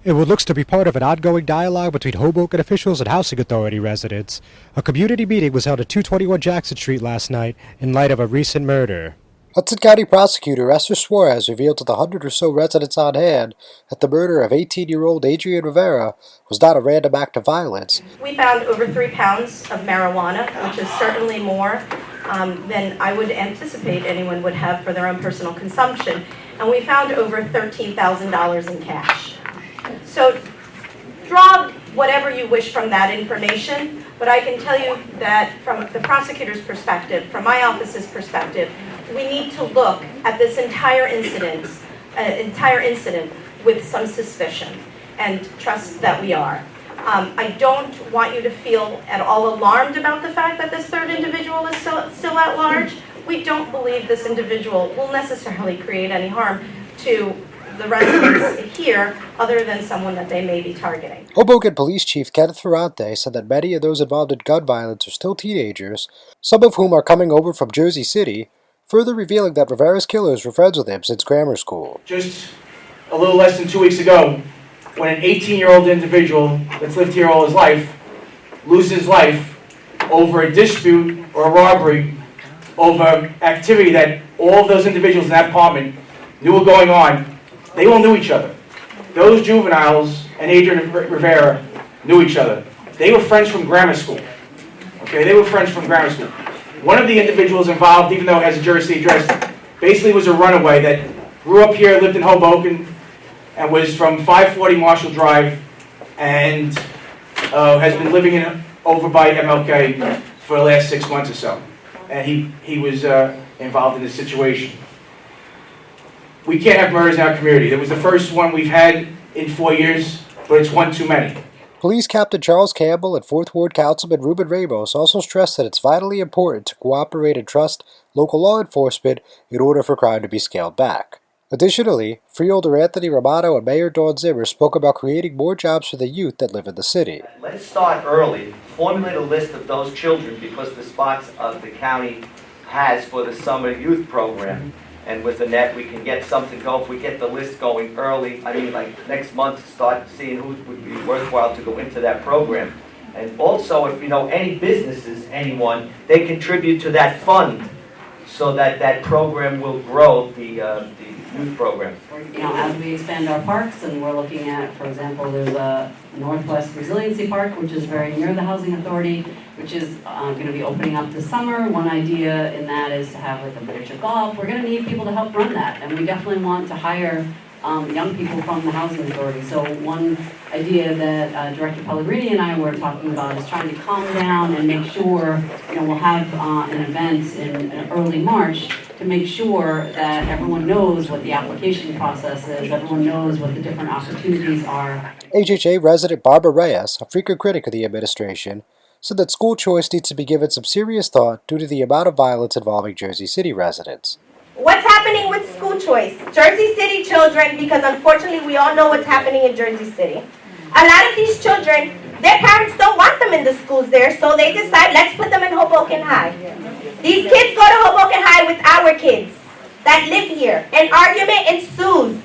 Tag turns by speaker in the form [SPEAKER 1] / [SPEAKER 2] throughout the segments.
[SPEAKER 1] in what looks to be part of an ongoing dialogue between Hoboken officials and housing authority residents. A community meeting was held at 221 Jackson Street last night in light of a recent murder. Hudson County Prosecutor Esther Suarez revealed to the 100 or so residents on hand that the murder of 18-year-old Adrian Rivera was not a random act of violence.
[SPEAKER 2] We found over 3 pounds of marijuana, which is certainly more than I would anticipate anyone would have for their own personal consumption. And we found over $13,000 in cash. So draw whatever you wish from that information, but I can tell you that from the prosecutor's perspective, from my office's perspective, we need to look at this entire incident with some suspicion, and trust that we are. I don't want you to feel at all alarmed about the fact that this third individual is still at large. We don't believe this individual will necessarily create any harm to the residents here, other than someone that they may be targeting.
[SPEAKER 1] Hoboken Police Chief Kenneth Ferrante said that many of those involved in gun violence are still teenagers, some of whom are coming over from Jersey City, further revealing that Rivera's killers were friends with him since grammar school.
[SPEAKER 3] Just a little less than 2 weeks ago, when an 18-year-old individual that's lived here all his life loses his life over a dispute or a robbery over activity that all of those individuals in that apartment knew were going on, they all knew each other. Those juveniles and Adrian Rivera knew each other. They were friends from grammar school. Okay, they were friends from grammar school. One of the individuals involved, even though it has a Jersey address, basically was a runaway that grew up here, lived in Hoboken, and was from 540 Marshall Drive, and has been living over by MLK for the last 6 months or so. And he was involved in this situation. We can't have murders in our community. It was the first one we've had in 4 years, but it's one too many.
[SPEAKER 1] Police Captain Charles Campbell and 4th Ward Councilman Ruben Ramos also stressed that it's vitally important to cooperate and trust local law enforcement in order for crime to be scaled back. Additionally, Freeholder Anthony Romano and Mayor Dawn Zimmer spoke about creating more jobs for the youth that live in the city.
[SPEAKER 4] Let's start early, formulate a list of those children because the spots of the county has for the summer youth program. And with the net, we can get something going. If we get the list going early, I mean, like next month, start seeing who would be worthwhile to go into that program. And also, if you know any businesses, anyone, they contribute to that fund so that that program will grow, the youth program.
[SPEAKER 5] You know, as we expand our parks, and we're looking at, for example, there's a Northwest Resiliency Park, which is very near the Housing Authority, which is going to be opening up this summer. One idea in that is to have like a miniature golf. We're going to need people to help run that, and we definitely want to hire young people from the Housing Authority. So one idea that Director Pellegrini and I were talking about is trying to calm down and make sure, you know, we'll have an event in early March to make sure that everyone knows what the application process is, everyone knows what the different opportunities are.
[SPEAKER 1] HHA resident Barbara Reyes, a frequent critic of the administration, said that school choice needs to be given some serious thought due to the amount of violence involving Jersey City residents.
[SPEAKER 2] What's happening with school choice? Jersey City children, because unfortunately we all know what's happening in Jersey City. A lot of these children, their parents don't want them in the schools there, so they decide, let's put them in Hoboken High. These kids go to Hoboken High with our kids that live here. An argument ensues.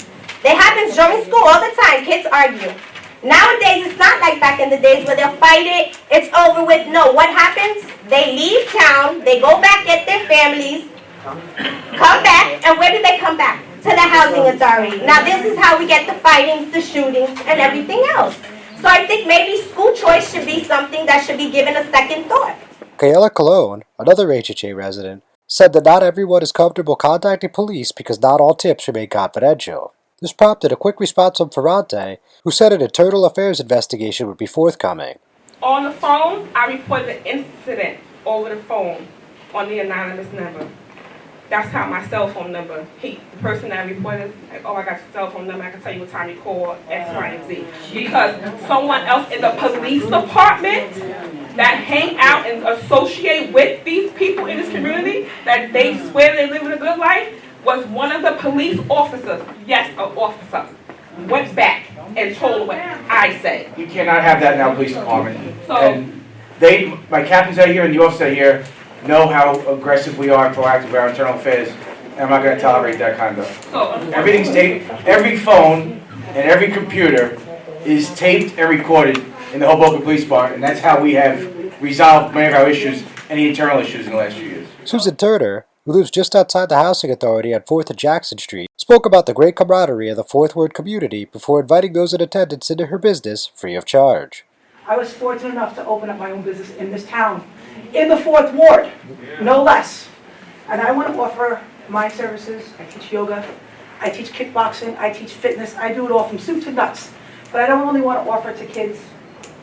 [SPEAKER 2] It happens during school all the time. Kids argue. Nowadays, it's not like back in the days where they'll fight it, it's over with. No, what happens? They leave town, they go back, get their families, come back, and where do they come back? To the Housing Authority. Now, this is how we get the fightings, the shootings, and everything else. So I think maybe school choice should be something that should be given a second thought.
[SPEAKER 1] Kayla Colon, another HHA resident, said that not everyone is comfortable contacting police because not all tips remain confidential. This prompted a quick response from Ferrante, who said an internal affairs investigation would be forthcoming.
[SPEAKER 6] On the phone, I reported an incident over the phone on the anonymous number. That's how my cell phone number, the person that reported, like, oh, I got your cell phone number, I can tell you what time you call, X, Y, and Z. Because someone else in the police department that hang out and associate with these people in this community, that they swear they live in a good life, was one of the police officers, yes, an officer, went back and told what I said.
[SPEAKER 3] You cannot have that in our police department.
[SPEAKER 6] So,
[SPEAKER 3] and my captains out here and the officers out here know how aggressive we are, proactive with our internal affairs, and I'm not going to tolerate that kind of stuff.
[SPEAKER 6] So,
[SPEAKER 3] Everything's taken, every phone and every computer is taped and recorded in the Hoboken Police Department, and that's how we have resolved many of our issues, any internal issues in the last few years.
[SPEAKER 1] Susan Turner, who lives just outside the housing authority at 4th and Jackson Street, spoke about the great camaraderie of the Fourth Ward community before inviting those in attendance into her business free of charge.
[SPEAKER 7] I was fortunate enough to open up my own business in this town, in the 4th Ward, no less. And I want to offer my services. I teach yoga, I teach kickboxing, I teach fitness, I do it all from soup to nuts. But I don't only want to offer it to kids,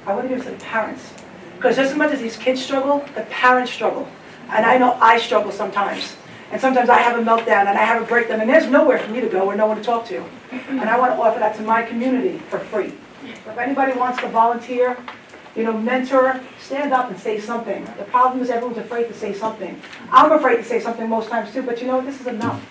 [SPEAKER 7] I want to give it to the parents. Because just as much as these kids struggle, the parents struggle. And I know I struggle sometimes. And sometimes I have a meltdown and I have a breakdown and there's nowhere for me to go or no one to talk to. And I want to offer that to my community for free. So if anybody wants to volunteer, mentor, stand up and say something. The problem is everyone's afraid to say something. I'm afraid to say something most times too, but this is enough.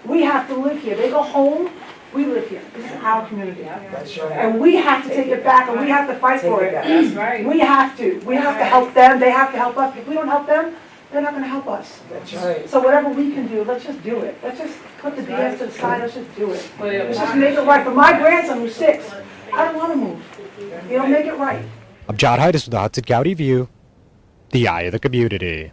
[SPEAKER 7] We have to live here. They go home, we live here. This is our community. That's right. And we have to take it back and we have to fight for it.
[SPEAKER 6] That's right.
[SPEAKER 7] We have to. We have to help them. They have to help us. If we don't help them, they're not going to help us.
[SPEAKER 8] That's right.
[SPEAKER 7] So whatever we can do, let's just do it. Let's just put the BS to the side. Let's just do it. Let's just make it right. For my grandson who's 6, I don't want to move. Make it right.
[SPEAKER 1] I'm John Heides with the Hudson County View, the eye of the community.